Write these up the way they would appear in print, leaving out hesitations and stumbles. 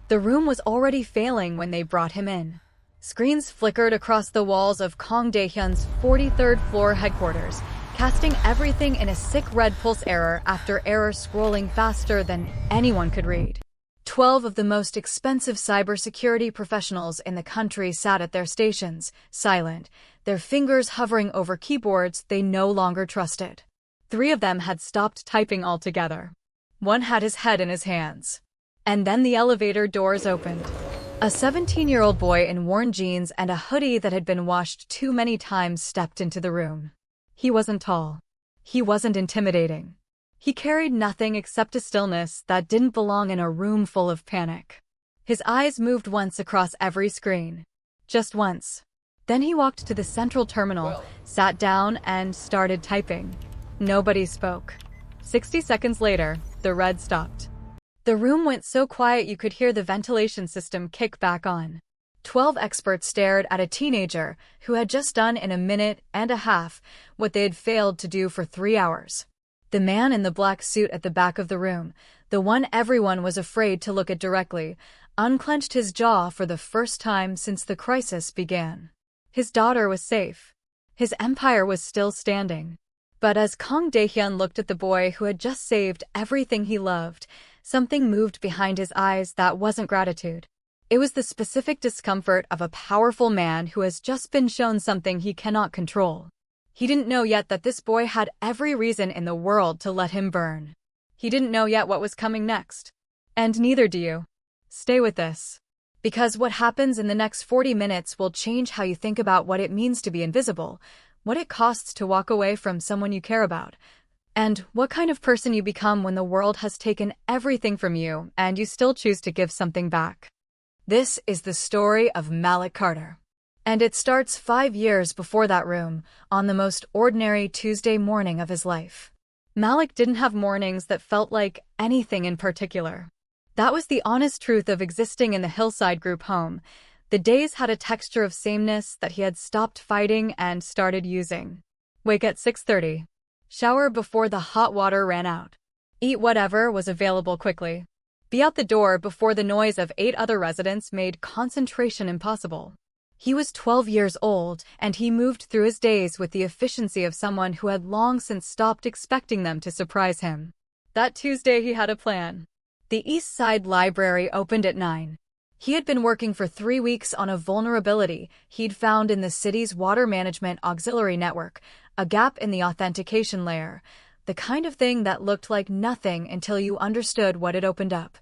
The room was already failing when they brought him in. Screens flickered across the walls of Kang Dae-hyun's 43rd floor headquarters, casting everything in a sick red pulse error after error scrolling faster than anyone could read. 12 of the most expensive cybersecurity professionals in the country sat at their stations, silent, their fingers hovering over keyboards they no longer trusted. 3 of them had stopped typing altogether. One had his head in his hands. And then the elevator doors opened. A 17-year-old boy in worn jeans and a hoodie that had been washed too many times stepped into the room. He wasn't tall. He wasn't intimidating. He carried nothing except a stillness that didn't belong in a room full of panic. His eyes moved once across every screen. Just once. Then he walked to the central terminal, sat down, and started typing. Nobody spoke. 60 seconds later, the red stopped. The room went so quiet you could hear the ventilation system kick back on. 12 experts stared at a teenager who had just done in a minute and a half what they had failed to do for 3 hours. The man in the black suit at the back of the room, the one everyone was afraid to look at directly, unclenched his jaw for the first time since the crisis began. His daughter was safe. His empire was still standing. But as Kang Dae-hyun looked at the boy who had just saved everything he loved, something moved behind his eyes that wasn't gratitude. It was the specific discomfort of a powerful man who has just been shown something he cannot control. He didn't know yet that this boy had every reason in the world to let him burn. He didn't know yet what was coming next. And neither do you. Stay with this. Because what happens in the next 40 minutes will change how you think about what it means to be invisible, what it costs to walk away from someone you care about, and what kind of person you become when the world has taken everything from you and you still choose to give something back. This is the story of Malik Carter. And it starts 5 years before that room, on the most ordinary Tuesday morning of his life. Malik didn't have mornings that felt like anything in particular. That was the honest truth of existing in the Hillside Group home. The days had a texture of sameness that he had stopped fighting and started using. Wake at 6:30. Shower before the hot water ran out. Eat whatever was available quickly. Be out the door before the noise of 8 other residents made concentration impossible. He was 12 years old, and he moved through his days with the efficiency of someone who had long since stopped expecting them to surprise him. That Tuesday he had a plan. The East Side Library opened at 9. He had been working for 3 weeks on a vulnerability he'd found in the city's water management auxiliary network, a gap in the authentication layer, the kind of thing that looked like nothing until you understood what it opened up.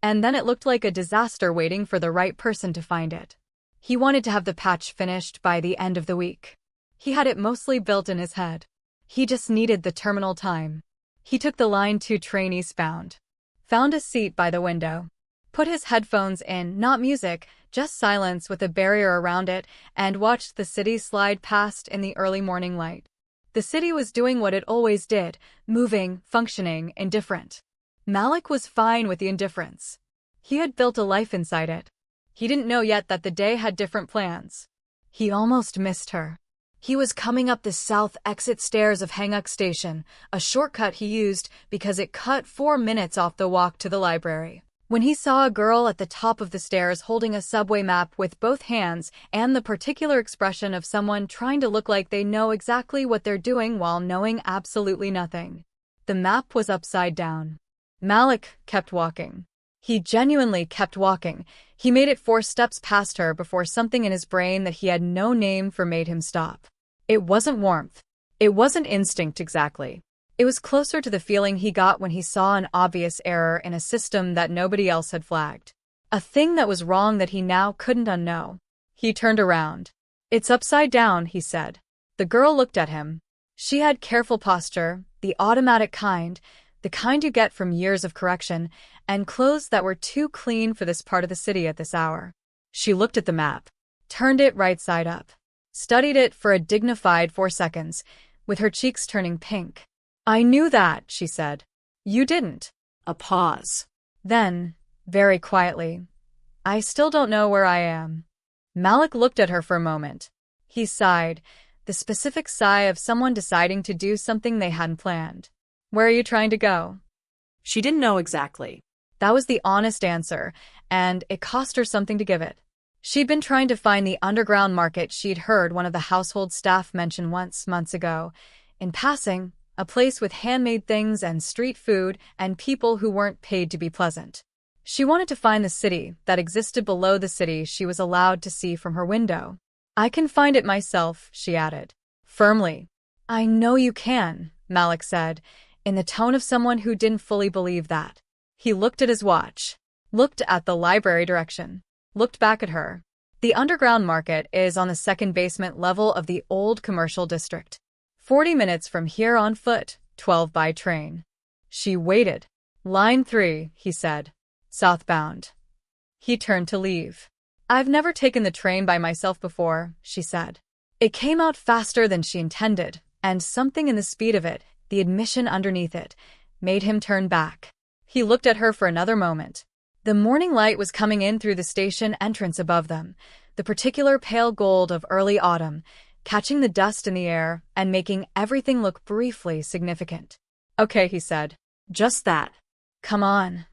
And then it looked like a disaster waiting for the right person to find it. He wanted to have the patch finished by the end of the week. He had it mostly built in his head. He just needed the terminal time. He took the Line 2 train eastbound. Found a seat by the window. Put his headphones in, not music, just silence with a barrier around it, and watched the city slide past in the early morning light. The city was doing what it always did, moving, functioning, indifferent. Malik was fine with the indifference. He had built a life inside it. He didn't know yet that the day had different plans. He almost missed her. He was coming up the south exit stairs of Hanguk Station, a shortcut he used because it cut 4 minutes off the walk to the library, when he saw a girl at the top of the stairs holding a subway map with both hands and the particular expression of someone trying to look like they know exactly what they're doing while knowing absolutely nothing. The map was upside down. Malik kept walking. He genuinely kept walking. He made it 4 steps past her before something in his brain that he had no name for made him stop. It wasn't warmth. It wasn't instinct exactly. It was closer to the feeling he got when he saw an obvious error in a system that nobody else had flagged. A thing that was wrong that he now couldn't unknow. He turned around. "It's upside down," he said. The girl looked at him. She had careful posture, the automatic kind, the kind you get from years of correction, and clothes that were too clean for this part of the city at this hour. She looked at the map, turned it right side up, studied it for a dignified 4 seconds, with her cheeks turning pink. "I knew that," she said. "You didn't." A pause. Then, very quietly, "I still don't know where I am." Malik looked at her for a moment. He sighed, the specific sigh of someone deciding to do something they hadn't planned. "Where are you trying to go?" She didn't know exactly. That was the honest answer, and it cost her something to give it. She'd been trying to find the underground market she'd heard one of the household staff mention once months ago. In passing, a place with handmade things and street food and people who weren't paid to be pleasant. She wanted to find the city that existed below the city she was allowed to see from her window. "I can find it myself," she added, firmly. "I know you can," Malik said, in the tone of someone who didn't fully believe that. He looked at his watch, looked at the library direction, looked back at her. "The underground market is on the second basement level of the old commercial district. 40 minutes from here on foot, 12 by train." She waited. "Line 3, he said. "Southbound." He turned to leave. "I've never taken the train by myself before," she said. It came out faster than she intended, and something in the speed of it, the admission underneath it, made him turn back. He looked at her for another moment. The morning light was coming in through the station entrance above them, the particular pale gold of early autumn, catching the dust in the air and making everything look briefly significant. "Okay," he said. "Just that. Come on."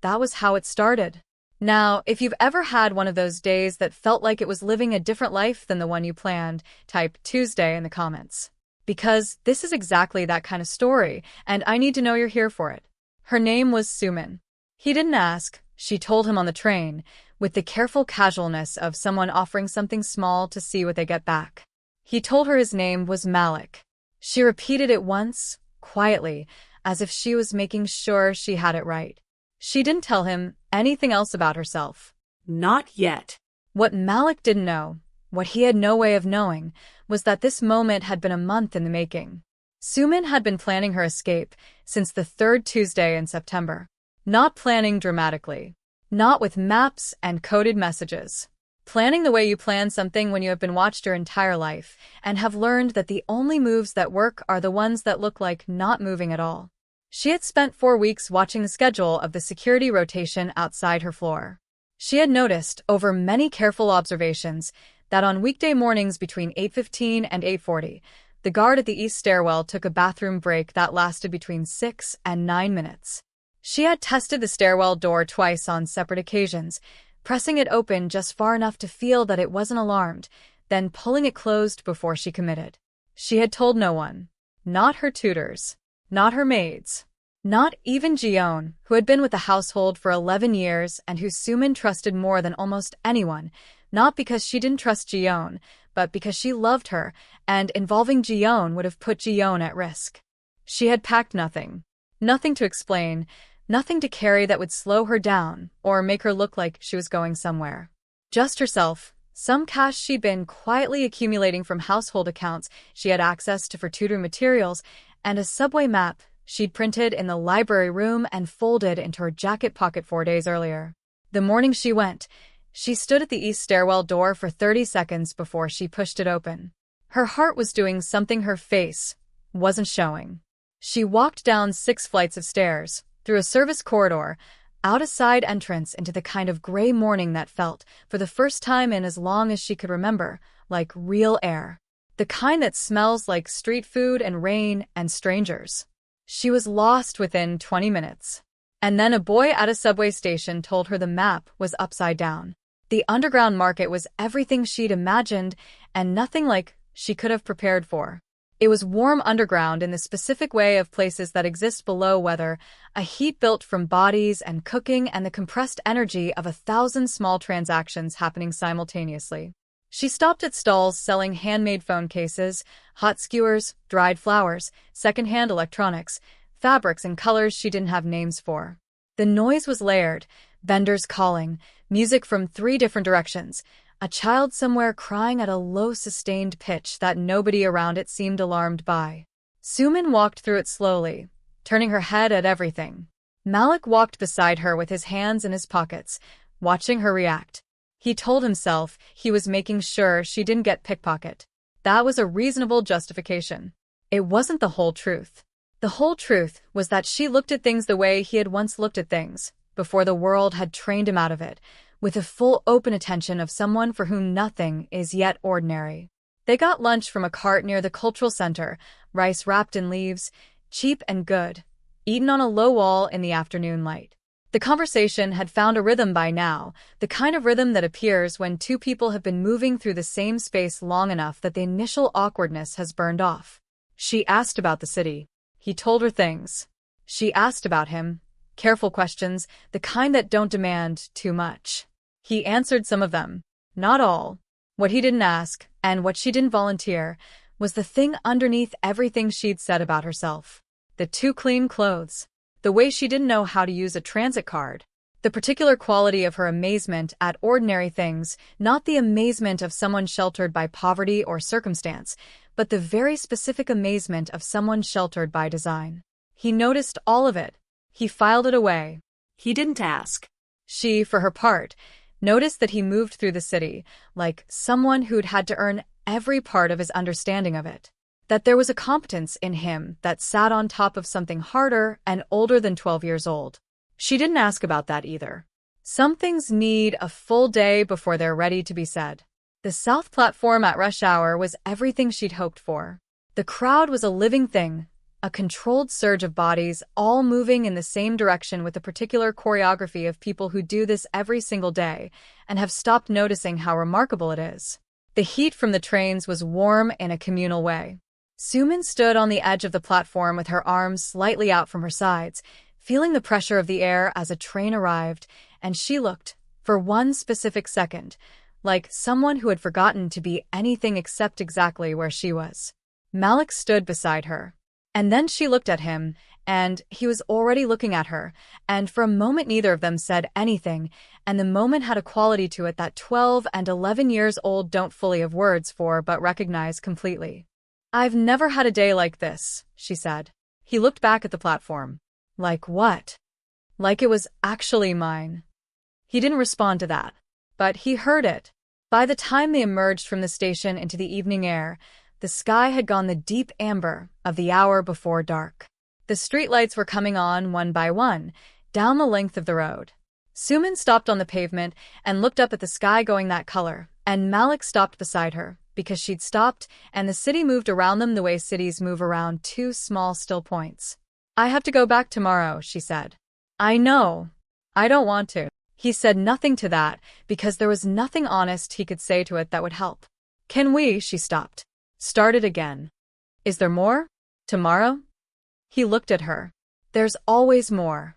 That was how it started. Now, if you've ever had one of those days that felt like it was living a different life than the one you planned, type Tuesday in the comments. Because this is exactly that kind of story, and I need to know you're here for it. Her name was Suman. He didn't ask, she told him on the train, with the careful casualness of someone offering something small to see what they get back. He told her his name was Malik. She repeated it once, quietly, as if she was making sure she had it right. She didn't tell him anything else about herself. Not yet. What Malik didn't know, what he had no way of knowing, was that this moment had been a month in the making. Suman had been planning her escape since the third Tuesday in September. Not planning dramatically. Not with maps and coded messages. Planning the way you plan something when you have been watched your entire life and have learned that the only moves that work are the ones that look like not moving at all. She had spent 4 weeks watching the schedule of the security rotation outside her floor. She had noticed, over many careful observations, that on weekday mornings between 8:15 and 8:40, the guard at the east stairwell took a bathroom break that lasted between 6 and 9 minutes. She had tested the stairwell door twice on separate occasions, pressing it open just far enough to feel that it wasn't alarmed, then pulling it closed before she committed. She had told no one. Not her tutors. Not her maids. Not even Jiyeon, who had been with the household for 11 years and who Suman trusted more than almost anyone, not because she didn't trust Jiyeon, but because she loved her, and involving Jiyeon would have put Jiyeon at risk. She had packed nothing. Nothing to explain, nothing to carry that would slow her down or make her look like she was going somewhere. Just herself, some cash she'd been quietly accumulating from household accounts she had access to for tutoring materials, and a subway map she'd printed in the library room and folded into her jacket pocket 4 days earlier. The morning she went, she stood at the east stairwell door for 30 seconds before she pushed it open. Her heart was doing something her face wasn't showing. She walked down 6 flights of stairs, through a service corridor, out a side entrance into the kind of gray morning that felt, for the first time in as long as she could remember, like real air. The kind that smells like street food and rain and strangers. She was lost within 20 minutes. And then a boy at a subway station told her the map was upside down. The underground market was everything she'd imagined and nothing like she could have prepared for. It was warm underground in the specific way of places that exist below weather, a heat built from bodies and cooking and the compressed energy of 1,000 small transactions happening simultaneously. She stopped at stalls selling handmade phone cases, hot skewers, dried flowers, secondhand electronics, fabrics and colors she didn't have names for. The noise was layered, vendors calling, music from 3 different directions, a child somewhere crying at a low sustained pitch that nobody around it seemed alarmed by. Suman walked through it slowly, turning her head at everything. Malik walked beside her with his hands in his pockets, watching her react. He told himself he was making sure she didn't get pickpocketed. That was a reasonable justification. It wasn't the whole truth. The whole truth was that she looked at things the way he had once looked at things, before the world had trained him out of it, with the full open attention of someone for whom nothing is yet ordinary. They got lunch from a cart near the cultural center, rice wrapped in leaves, cheap and good, eaten on a low wall in the afternoon light. The conversation had found a rhythm by now, the kind of rhythm that appears when two people have been moving through the same space long enough that the initial awkwardness has burned off. She asked about the city. He told her things. She asked about him. Careful questions, the kind that don't demand too much. He answered some of them. Not all. What he didn't ask, and what she didn't volunteer, was the thing underneath everything she'd said about herself. The too clean clothes. The way she didn't know how to use a transit card. The particular quality of her amazement at ordinary things, not the amazement of someone sheltered by poverty or circumstance, but the very specific amazement of someone sheltered by design. He noticed all of it. He filed it away. He didn't ask. She, for her part, noticed that he moved through the city like someone who'd had to earn every part of his understanding of it. That there was a competence in him that sat on top of something harder and older than 12 years old. She didn't ask about that either. Some things need a full day before they're ready to be said. The South Platform at rush hour was everything she'd hoped for. The crowd was a living thing, a controlled surge of bodies all moving in the same direction with a particular choreography of people who do this every single day and have stopped noticing how remarkable it is. The heat from the trains was warm in a communal way. Sumin stood on the edge of the platform with her arms slightly out from her sides, feeling the pressure of the air as a train arrived, and she looked, for one specific second, like someone who had forgotten to be anything except exactly where she was. Malik stood beside her. And then she looked at him, and he was already looking at her, and for a moment neither of them said anything, and the moment had a quality to it that 12 and 11 years old don't fully have words for but recognize completely. "I've never had a day like this," she said. He looked back at the platform. Like what? Like it was actually mine. He didn't respond to that, but he heard it. By the time they emerged from the station into the evening air, the sky had gone the deep amber of the hour before dark. The streetlights were coming on one by one, down the length of the road. Sumin stopped on the pavement and looked up at the sky going that color, and Malik stopped beside her, because she'd stopped, and the city moved around them the way cities move around two small still points. "I have to go back tomorrow," she said. "I know. I don't want to." He said nothing to that, because there was nothing honest he could say to it that would help. "Can we?" She stopped. "Start it again. Is there more? Tomorrow?" He looked at her. "There's always more."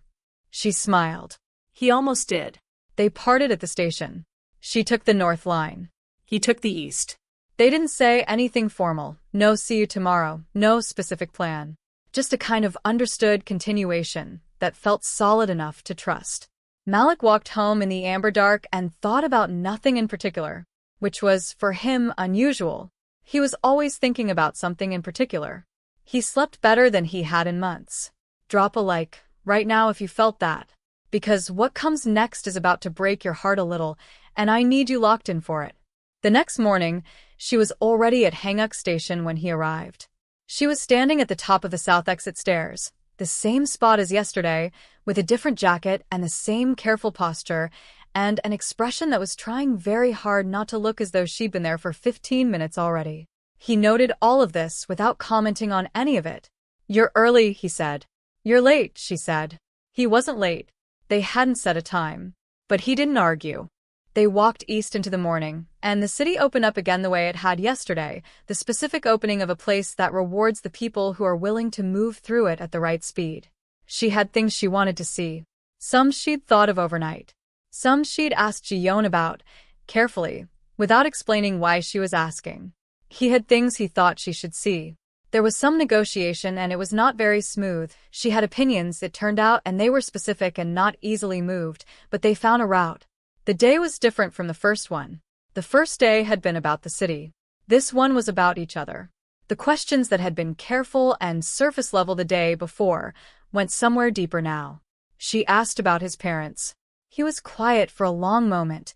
She smiled. He almost did. They parted at the station. She took the North Line. He took the East. They didn't say anything formal. No see you tomorrow. No specific plan. Just a kind of understood continuation that felt solid enough to trust. Malik walked home in the amber dark and thought about nothing in particular, which was, for him, unusual. He was always thinking about something in particular. He slept better than he had in months. Drop a like right now if you felt that. Because what comes next is about to break your heart a little, and I need you locked in for it. The next morning, she was already at Hanguk Station when he arrived. She was standing at the top of the south exit stairs, the same spot as yesterday, with a different jacket and the same careful posture, and an expression that was trying very hard not to look as though she'd been there for 15 minutes already. He noted all of this without commenting on any of it. "You're early," he said. "You're late," she said. He wasn't late. They hadn't set a time. But he didn't argue. They walked east into the morning, and the city opened up again the way it had yesterday, the specific opening of a place that rewards the people who are willing to move through it at the right speed. She had things she wanted to see. Some she'd thought of overnight. Some she'd asked Ji-yeon about, carefully, without explaining why she was asking. He had things he thought she should see. There was some negotiation and it was not very smooth. She had opinions, it turned out, and they were specific and not easily moved, but they found a route. The day was different from the first one. The first day had been about the city. This one was about each other. The questions that had been careful and surface level the day before went somewhere deeper now. She asked about his parents. He was quiet for a long moment,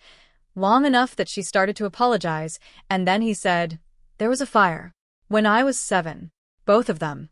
long enough that she started to apologize, and then he said, "There was a fire. When I was 7. Both of them."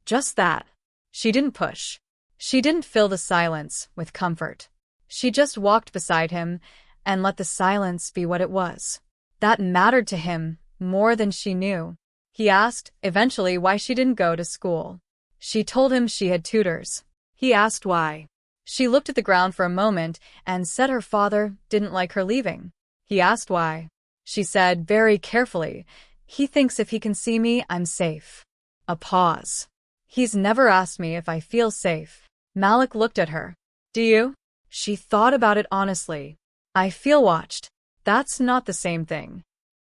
Just that. She didn't push. She didn't fill the silence with comfort. She just walked beside him and let the silence be what it was. That mattered to him more than she knew. He asked, eventually, why she didn't go to school. She told him she had tutors. He asked why. She looked at the ground for a moment and said her father didn't like her leaving. He asked why. She said very carefully, "He thinks if he can see me, I'm safe." A pause. "He's never asked me if I feel safe." Malik looked at her. "Do you?" She thought about it honestly. "I feel watched." That's not the same thing.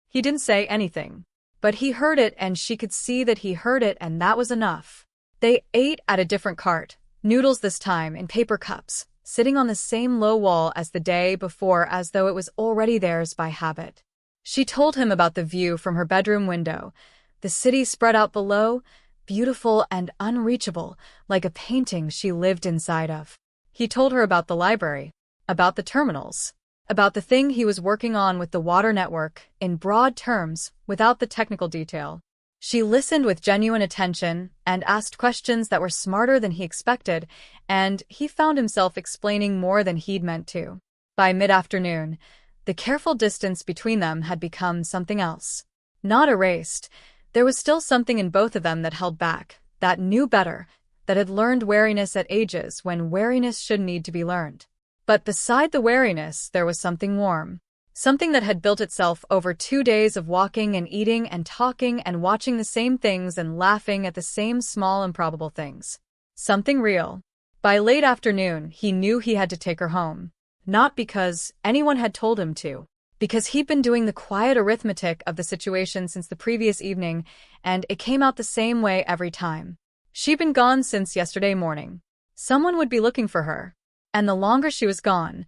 He didn't say anything, but he heard it and she could see that he heard it, and that was enough. They ate at a different cart, noodles this time in paper cups, sitting on the same low wall as the day before as though it was already theirs by habit. She told him about the view from her bedroom window, the city spread out below, beautiful and unreachable, like a painting she lived inside of. He told her about the library, about the terminals, about the thing he was working on with the water network, in broad terms, without the technical detail. She listened with genuine attention and asked questions that were smarter than he expected, and he found himself explaining more than he'd meant to. By mid-afternoon, the careful distance between them had become something else. Not erased. There was still something in both of them that held back, that knew better, that had learned wariness at ages when wariness should need to be learned. But beside the wariness, there was something warm. Something that had built itself over 2 days of walking and eating and talking and watching the same things and laughing at the same small improbable things. Something real. By late afternoon, he knew he had to take her home. Not because anyone had told him to. Because he'd been doing the quiet arithmetic of the situation since the previous evening, and it came out the same way every time. She'd been gone since yesterday morning. Someone would be looking for her. And the longer she was gone,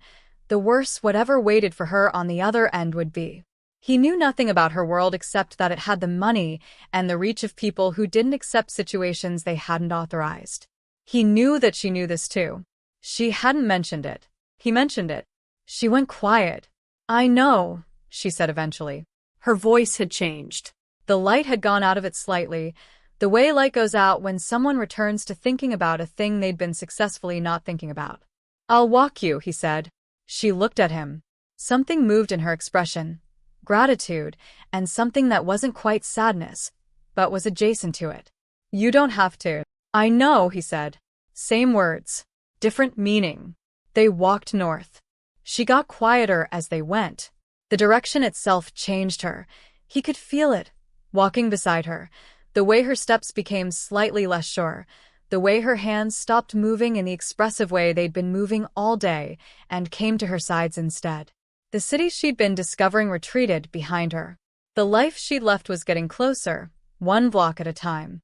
the worse whatever waited for her on the other end would be. He knew nothing about her world except that it had the money and the reach of people who didn't accept situations they hadn't authorized. He knew that she knew this too. She hadn't mentioned it. He mentioned it. She went quiet. "I know," she said eventually. Her voice had changed. The light had gone out of it slightly, the way light goes out when someone returns to thinking about a thing they'd been successfully not thinking about. "I'll walk you," he said. She looked at him. Something moved in her expression. Gratitude, and something that wasn't quite sadness, but was adjacent to it. "You don't have to." "I know," he said. Same words. Different meaning. They walked north. She got quieter as they went. The direction itself changed her. He could feel it, walking beside her, the way her steps became slightly less sure, the way her hands stopped moving in the expressive way they'd been moving all day and came to her sides instead. The city she'd been discovering retreated behind her. The life she'd left was getting closer, 1 block at a time.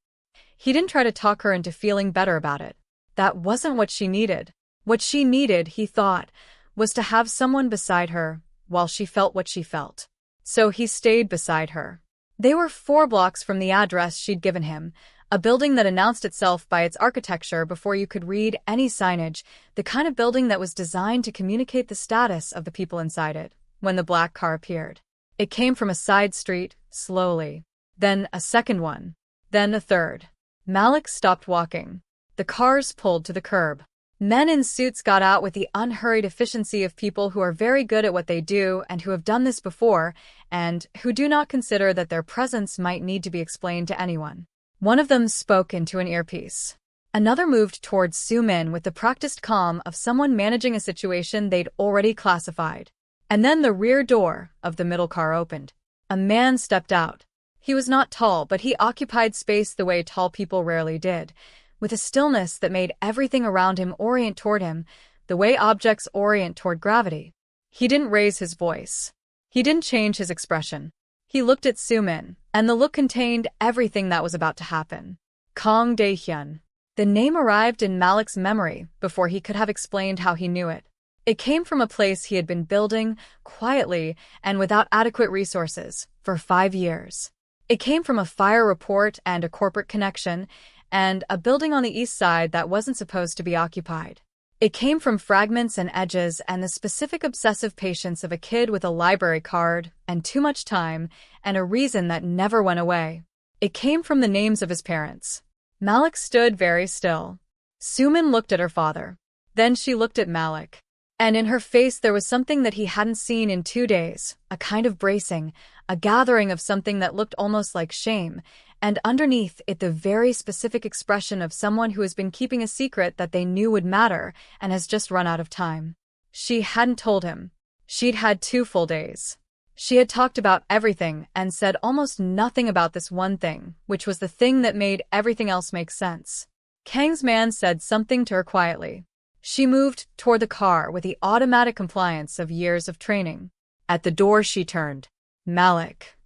He didn't try to talk her into feeling better about it. That wasn't what she needed. What she needed, he thought, was to have someone beside her while she felt what she felt. So he stayed beside her. They were 4 blocks from the address she'd given him, a building that announced itself by its architecture before you could read any signage, the kind of building that was designed to communicate the status of the people inside it, when the black car appeared. It came from a side street, slowly. Then a second one. Then a third. Malik stopped walking. The cars pulled to the curb. Men in suits got out with the unhurried efficiency of people who are very good at what they do and who have done this before, and who do not consider that their presence might need to be explained to anyone. One of them spoke into an earpiece. Another moved towards Su-min with the practiced calm of someone managing a situation they'd already classified. And then the rear door of the middle car opened. A man stepped out. He was not tall, but he occupied space the way tall people rarely did, with a stillness that made everything around him orient toward him, the way objects orient toward gravity. He didn't raise his voice. He didn't change his expression. He looked at Su-min, and the look contained everything that was about to happen. Kang Dae-hyun. The name arrived in Malik's memory before he could have explained how he knew it. It came from a place he had been building, quietly and without adequate resources, for 5 years. It came from a fire report and a corporate connection, and a building on the east side that wasn't supposed to be occupied. It came from fragments and edges and the specific obsessive patience of a kid with a library card and too much time and a reason that never went away. It came from the names of his parents. Malik stood very still. Su-min looked at her father. Then she looked at Malik. And in her face there was something that he hadn't seen in 2 days, a kind of bracing, a gathering of something that looked almost like shame, and underneath it the very specific expression of someone who has been keeping a secret that they knew would matter and has just run out of time. She hadn't told him. She'd had 2 full days. She had talked about everything and said almost nothing about this one thing, which was the thing that made everything else make sense. Kang's man said something to her quietly. She moved toward the car with the automatic compliance of years of training. At the door she turned. Malik.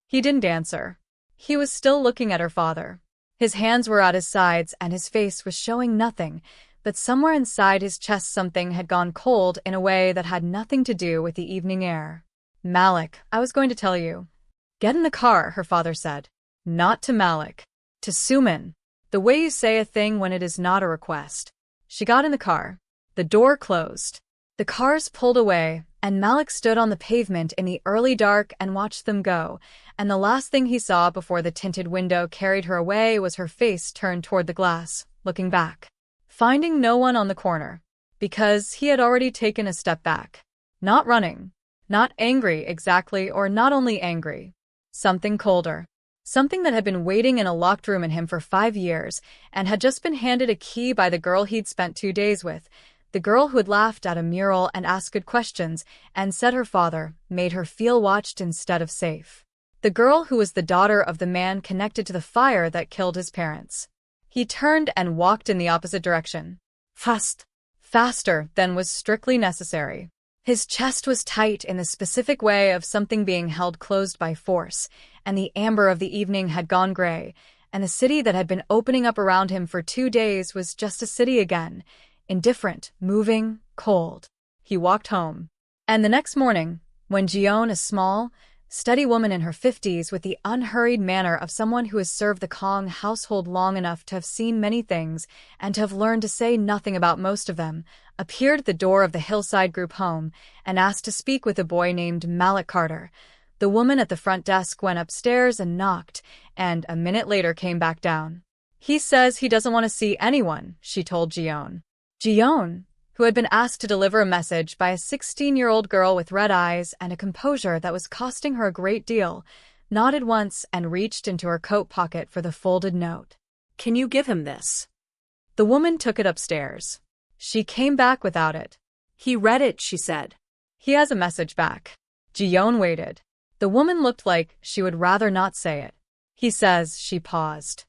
He didn't answer. He was still looking at her father. His hands were at his sides and his face was showing nothing, but somewhere inside his chest something had gone cold in a way that had nothing to do with the evening air. Malik, I was going to tell you. Get in the car, her father said. Not to Malik. To Suman. The way you say a thing when it is not a request. She got in the car. The door closed. The cars pulled away, and Malik stood on the pavement in the early dark and watched them go, and the last thing he saw before the tinted window carried her away was her face turned toward the glass, looking back. Finding no one on the corner. Because he had already taken a step back. Not running. Not angry exactly, or not only angry. Something colder. Something that had been waiting in a locked room in him for 5 years and had just been handed a key by the girl he'd spent 2 days with, the girl who had laughed at a mural and asked good questions and said her father made her feel watched instead of safe. The girl who was the daughter of the man connected to the fire that killed his parents. He turned and walked in the opposite direction. Faster than was strictly necessary. His chest was tight in the specific way of something being held closed by force, and the amber of the evening had gone gray, and the city that had been opening up around him for 2 days was just a city again, indifferent, moving, cold. He walked home. And the next morning, when Jion, a small, steady woman in her 50s with the unhurried manner of someone who has served the Kong household long enough to have seen many things and to have learned to say nothing about most of them, appeared at the door of the Hillside Group home and asked to speak with a boy named Malik Carter. The woman at the front desk went upstairs and knocked, and a minute later came back down. He says he doesn't want to see anyone, she told Jion. Jion, who had been asked to deliver a message by a 16-year-old girl with red eyes and a composure that was costing her a great deal, nodded once and reached into her coat pocket for the folded note. Can you give him this? The woman took it upstairs. She came back without it. He read it, she said. He has a message back. Jion waited. The woman looked like she would rather not say it. He says, she paused.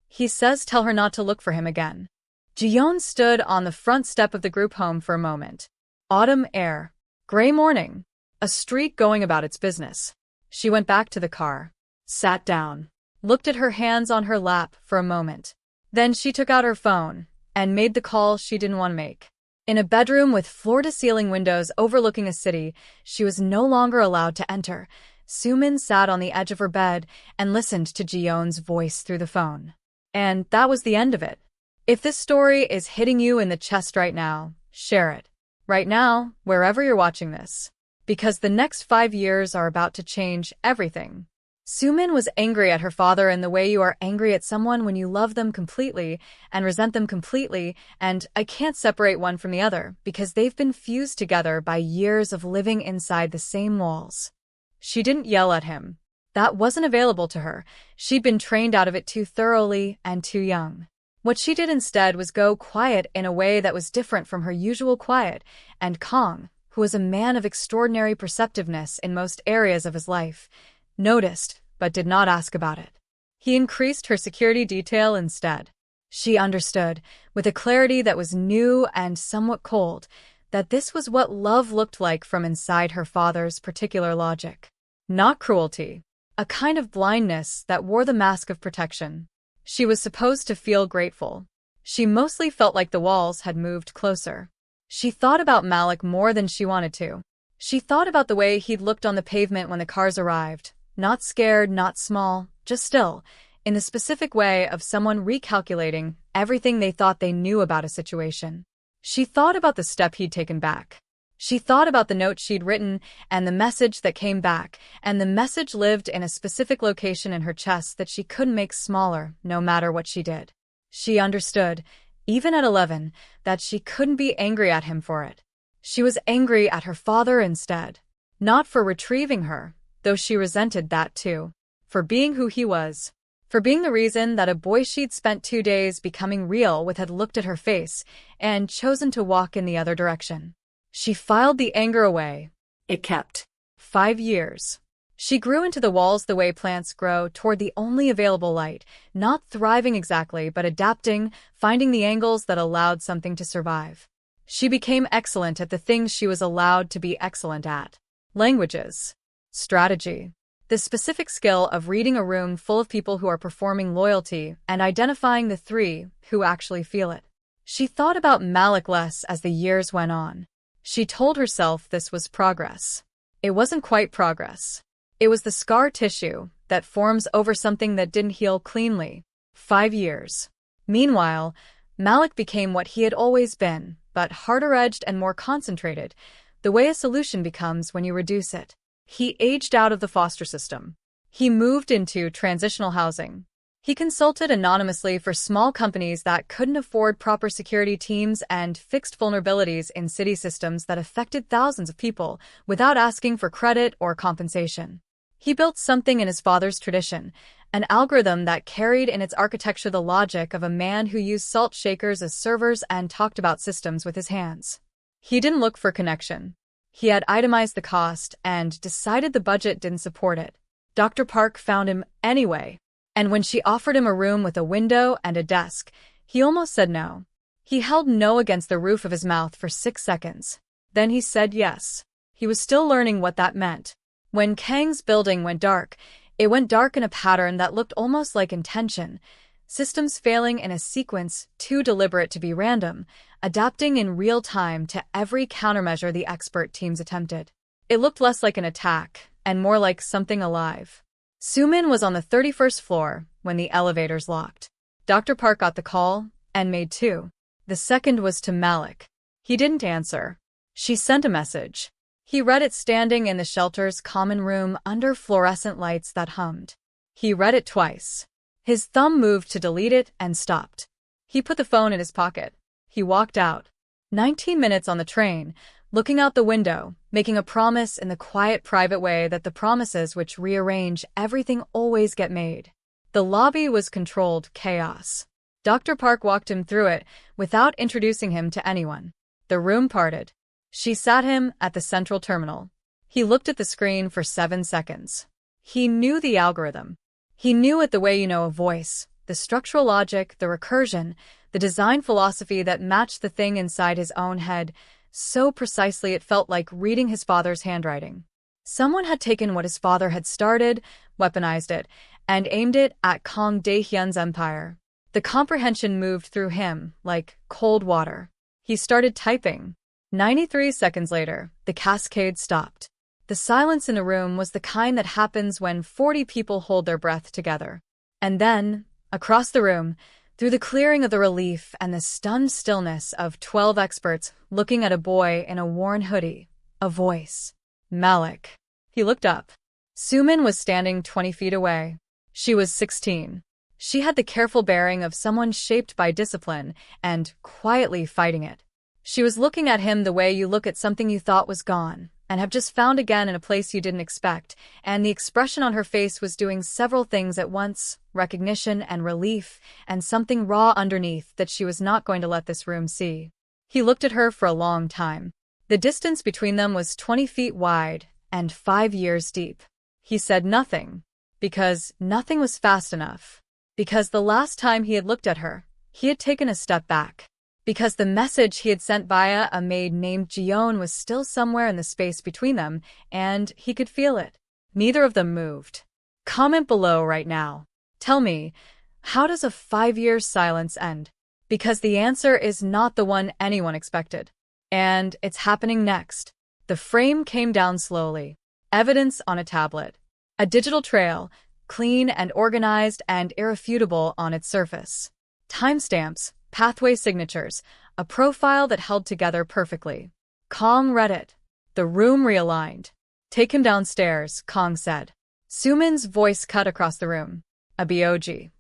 He says tell her not to look for him again. Jion stood on the front step of the group home for a moment. Autumn air. Gray morning. A street going about its business. She went back to the car. Sat down. Looked at her hands on her lap for a moment. Then she took out her phone and made the call she didn't want to make. In a bedroom with floor-to-ceiling windows overlooking a city she was no longer allowed to enter, Suman sat on the edge of her bed and listened to Jion's voice through the phone. And that was the end of it. If this story is hitting you in the chest right now, share it. Right now, wherever you're watching this. Because the next 5 years are about to change everything. Suman was angry at her father in the way you are angry at someone when you love them completely and resent them completely, and I can't separate one from the other because they've been fused together by years of living inside the same walls. She didn't yell at him. That wasn't available to her. She'd been trained out of it too thoroughly and too young. What she did instead was go quiet in a way that was different from her usual quiet, and Kong, who was a man of extraordinary perceptiveness in most areas of his life, noticed, but did not ask about it. He increased her security detail instead. She understood, with a clarity that was new and somewhat cold, that this was what love looked like from inside her father's particular logic. Not cruelty. A kind of blindness that wore the mask of protection. She was supposed to feel grateful. She mostly felt like the walls had moved closer. She thought about Malik more than she wanted to. She thought about the way he'd looked on the pavement when the cars arrived. Not scared, not small, just still, in the specific way of someone recalculating everything they thought they knew about a situation. She thought about the step he'd taken back. She thought about the note she'd written and the message that came back, and the message lived in a specific location in her chest that she couldn't make smaller no matter what she did. She understood, even at 11, that she couldn't be angry at him for it. She was angry at her father instead. Not for retrieving her, though she resented that too. For being who he was. for being the reason that a boy she'd spent 2 days becoming real with had looked at her face and chosen to walk in the other direction. She filed the anger away. It kept. 5 years. She grew into the walls the way plants grow, toward the only available light, not thriving exactly, but adapting, finding the angles that allowed something to survive. She became excellent at the things she was allowed to be excellent at. Languages. Strategy. The specific skill of reading a room full of people who are performing loyalty and identifying the three who actually feel it. She thought about Malik less as the years went on. She told herself this was progress. It wasn't quite progress. It was the scar tissue that forms over something that didn't heal cleanly. 5 years. Meanwhile, Malik became what he had always been, but harder-edged and more concentrated, the way a solution becomes when you reduce it. He aged out of the foster system. He moved into transitional housing. He consulted anonymously for small companies that couldn't afford proper security teams and fixed vulnerabilities in city systems that affected thousands of people without asking for credit or compensation. He built something in his father's tradition, an algorithm that carried in its architecture the logic of a man who used salt shakers as servers and talked about systems with his hands. He didn't look for connection. He had itemized the cost and decided the budget didn't support it. Dr. Park found him anyway, and when she offered him a room with a window and a desk, he almost said no. He held no against the roof of his mouth for 6 seconds. Then he said yes. He was still learning what that meant. When Kang's building went dark, it went dark in a pattern that looked almost like intention, systems failing in a sequence too deliberate to be random, adapting in real time to every countermeasure the expert teams attempted. It looked less like an attack and more like something alive. Sumin was on the 31st floor when the elevators locked. Dr. Park got the call and made 2. The second was to Malik. He didn't answer. She sent a message. He read it standing in the shelter's common room under fluorescent lights that hummed. He read it twice. His thumb moved to delete it and stopped. He put the phone in his pocket. He walked out. 19 minutes on the train, looking out the window, making a promise in the quiet, private way that the promises which rearrange everything always get made. The lobby was controlled chaos. Dr. Park walked him through it without introducing him to anyone. The room parted. She sat him at the central terminal. He looked at the screen for 7 seconds. He knew the algorithm. He knew it the way you know a voice, the structural logic, the recursion, the design philosophy that matched the thing inside his own head, so precisely it felt like reading his father's handwriting. Someone had taken what his father had started, weaponized it, and aimed it at Kang Dae-hyun's empire. The comprehension moved through him like cold water. He started typing. 93 seconds later, the cascade stopped. The silence in the room was the kind that happens when 40 people hold their breath together. And then, across the room, through the clearing of the relief and the stunned stillness of 12 experts looking at a boy in a worn hoodie, a voice. Malik. He looked up. Sumin was standing 20 feet away. She was 16. She had the careful bearing of someone shaped by discipline and quietly fighting it. She was looking at him the way you look at something you thought was gone and have just found again in a place you didn't expect, and the expression on her face was doing several things at once, recognition and relief, and something raw underneath that she was not going to let this room see. He looked at her for a long time. The distance between them was 20 feet wide and 5 years deep. He said nothing, because nothing was fast enough, because the last time he had looked at her, he had taken a step back. Because the message he had sent via a maid named Jion was still somewhere in the space between them, and he could feel it. Neither of them moved. Comment below right now. Tell me, how does a 5-year silence end? Because the answer is not the one anyone expected. And it's happening next. The frame came down slowly. Evidence on a tablet. A digital trail, clean and organized and irrefutable on its surface. Timestamps. Pathway signatures, a profile that held together perfectly. Kang read it. The room realigned. Take him downstairs, Kang said. Sumin's voice cut across the room. A BOG.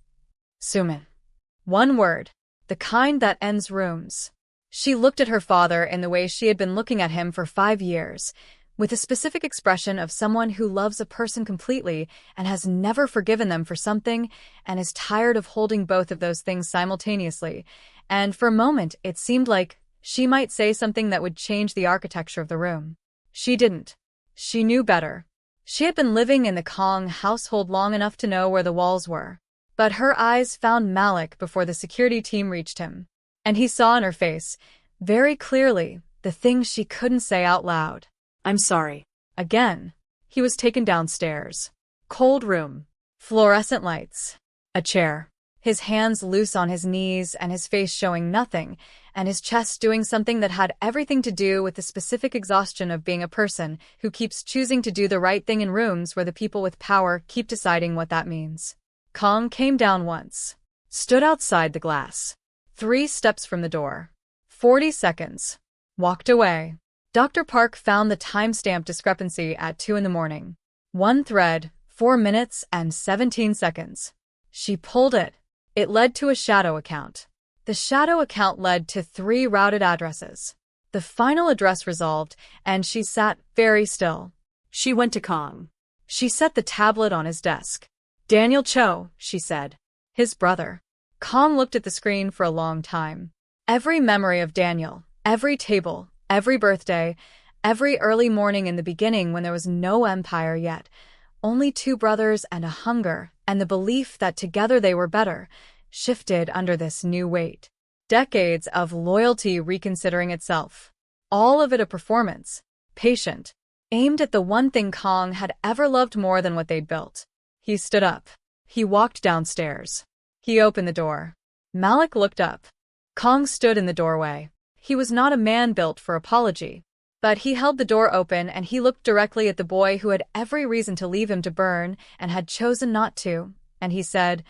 Sumin. One word. The kind that ends rooms. She looked at her father in the way she had been looking at him for 5 years, with a specific expression of someone who loves a person completely and has never forgiven them for something and is tired of holding both of those things simultaneously. And for a moment, it seemed like she might say something that would change the architecture of the room. She didn't. She knew better. She had been living in the Kong household long enough to know where the walls were. But her eyes found Malik before the security team reached him. And he saw in her face, very clearly, the things she couldn't say out loud. I'm sorry. Again, he was taken downstairs. Cold room. Fluorescent lights. A chair. His hands loose on his knees and his face showing nothing, and his chest doing something that had everything to do with the specific exhaustion of being a person who keeps choosing to do the right thing in rooms where the people with power keep deciding what that means. Kong came down once. Stood outside the glass. 3 steps from the door. 40 seconds. Walked away. Dr. Park found the timestamp discrepancy at 2 in the morning. One thread, 4 minutes and 17 seconds. She pulled it. It led to a shadow account. The shadow account led to 3 routed addresses. The final address resolved, and she sat very still. She went to Kong. She set the tablet on his desk. Daniel Cho, she said. His brother. Kong looked at the screen for a long time. Every memory of Daniel, every table, every birthday, every early morning in the beginning when there was no empire yet, only 2 brothers and a hunger, and the belief that together they were better, shifted under this new weight. Decades of loyalty reconsidering itself. All of it a performance, patient, aimed at the one thing Kong had ever loved more than what they'd built. He stood up. He walked downstairs. He opened the door. Malik looked up. Kong stood in the doorway. He was not a man built for apology. But he held the door open and he looked directly at the boy who had every reason to leave him to burn and had chosen not to, and he said,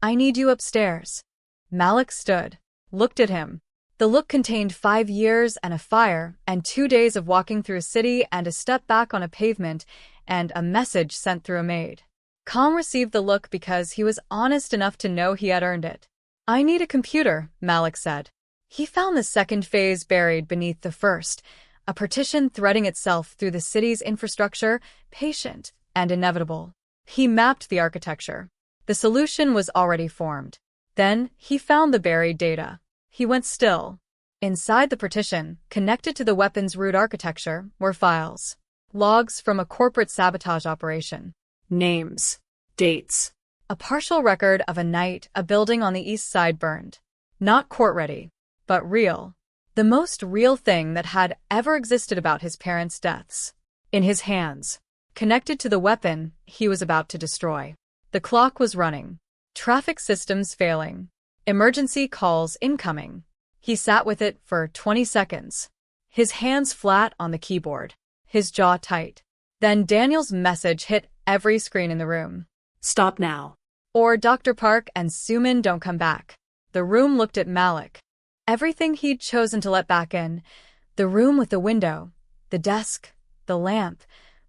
"I need you upstairs." Malik stood, looked at him. The look contained 5 years and a fire and 2 days of walking through a city and a step back on a pavement and a message sent through a maid. Kong received the look because he was honest enough to know he had earned it. "I need a computer," Malik said. He found the second phase buried beneath the first, a partition threading itself through the city's infrastructure, patient and inevitable. He mapped the architecture. The solution was already formed. Then he found the buried data. He went still. Inside the partition, connected to the weapons root architecture, were files. Logs from a corporate sabotage operation. Names. Dates. A partial record of a night a building on the east side burned. Not court-ready, but real. The most real thing that had ever existed about his parents' deaths. In his hands. Connected to the weapon he was about to destroy. The clock was running. Traffic systems failing. Emergency calls incoming. He sat with it for 20 seconds. His hands flat on the keyboard. His jaw tight. Then Daniel's message hit every screen in the room. Stop now. Or Dr. Park and Suman don't come back. The room looked at Malik. Everything he'd chosen to let back in. The room with the window, the desk, the lamp,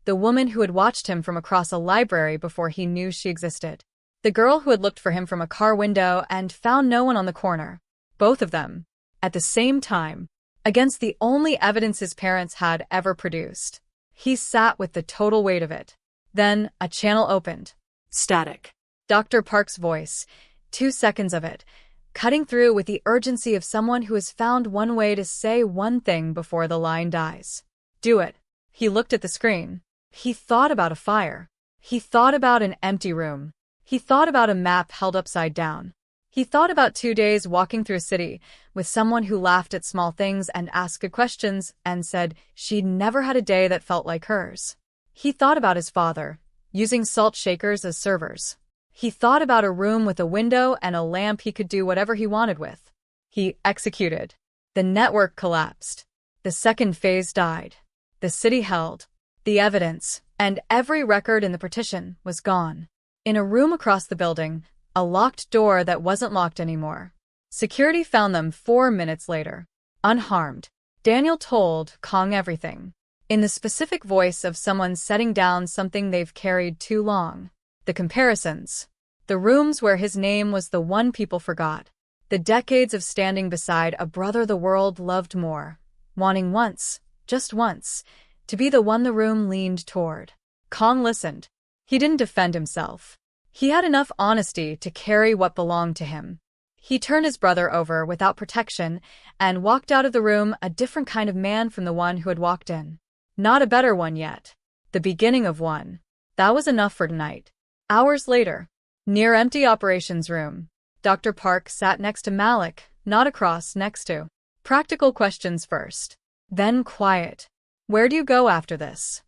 the woman who had watched him from across a library before he knew she existed. The girl who had looked for him from a car window and found no one on the corner. Both of them. At the same time. Against the only evidence his parents had ever produced. He sat with the total weight of it. Then a channel opened. Static. Dr. Park's voice. 2 seconds of it. Cutting through with the urgency of someone who has found one way to say one thing before the line dies. Do it. He looked at the screen. He thought about a fire. He thought about an empty room. He thought about a map held upside down. He thought about 2 days walking through a city with someone who laughed at small things and asked good questions and said she'd never had a day that felt like hers. He thought about his father, using salt shakers as servers. He thought about a room with a window and a lamp he could do whatever he wanted with. He executed. The network collapsed. The second phase died. The city held. The evidence, and every record in the partition, was gone. In a room across the building, a locked door that wasn't locked anymore. Security found them 4 minutes later. Unharmed. Daniel told Kong everything. In the specific voice of someone setting down something they've carried too long. The comparisons. The rooms where his name was the one people forgot. The decades of standing beside a brother the world loved more. Wanting once, just once, to be the one the room leaned toward. Kong listened. He didn't defend himself. He had enough honesty to carry what belonged to him. He turned his brother over without protection and walked out of the room a different kind of man from the one who had walked in. Not a better one yet. The beginning of one. That was enough for tonight. Hours later, near empty operations room, Dr. Park sat next to Malik, not across, next to. Practical questions first. Then quiet. Where do you go after this?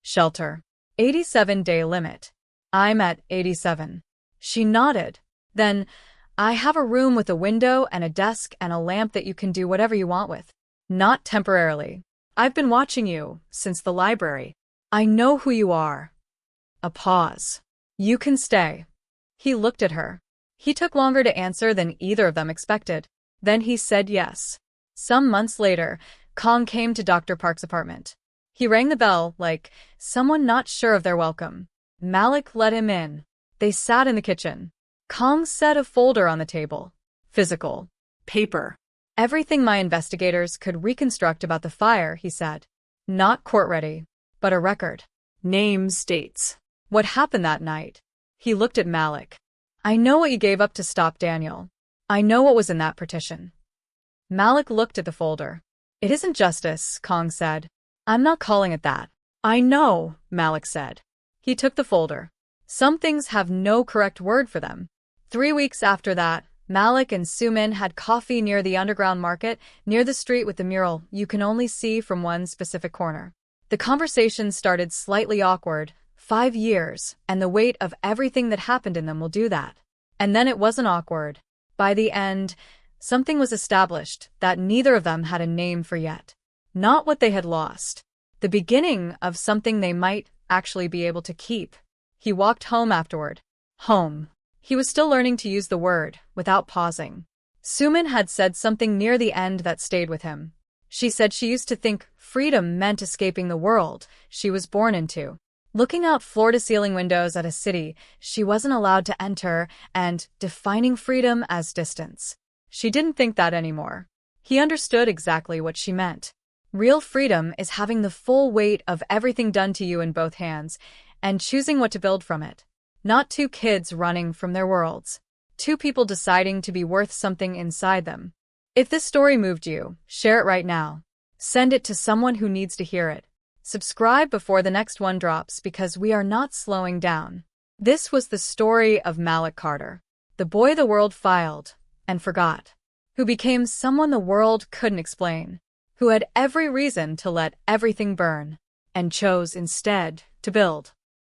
Shelter. 87-day limit. I'm at 87. She nodded. Then, I have a room with a window and a desk and a lamp that you can do whatever you want with. Not temporarily. I've been watching you since the library. I know who you are. A pause. You can stay. He looked at her. He took longer to answer than either of them expected. Then he said yes. Some months later, Kong came to Dr. Park's apartment. He rang the bell like someone not sure of their welcome. Malik let him in. They sat in the kitchen. Kong set a folder on the table. Physical. Paper. Everything my investigators could reconstruct about the fire, he said. Not court-ready, but a record. Names, dates. What happened that night? He looked at Malik. I know what you gave up to stop Daniel. I know what was in that petition. Malik looked at the folder. It isn't justice, Kong said. I'm not calling it that. I know, Malik said. He took the folder. Some things have no correct word for them. 3 weeks after that, Malik and Sumin had coffee near the underground market, near the street with the mural you can only see from one specific corner. The conversation started slightly awkward. 5 years, and the weight of everything that happened in them will do that. And then it wasn't awkward. By the end, something was established that neither of them had a name for yet. Not what they had lost. The beginning of something they might actually be able to keep. He walked home afterward. Home. He was still learning to use the word, without pausing. Sumin had said something near the end that stayed with him. She said she used to think freedom meant escaping the world she was born into. Looking out floor-to-ceiling windows at a city she wasn't allowed to enter and defining freedom as distance. She didn't think that anymore. He understood exactly what she meant. Real freedom is having the full weight of everything done to you in both hands and choosing what to build from it. Not 2 kids running from their worlds. 2 people deciding to be worth something inside them. If this story moved you, share it right now. Send it to someone who needs to hear it. Subscribe before the next one drops because we are not slowing down. This was the story of Malik Carter, the boy the world filed and forgot, who became someone the world couldn't explain, who had every reason to let everything burn, and chose instead to build.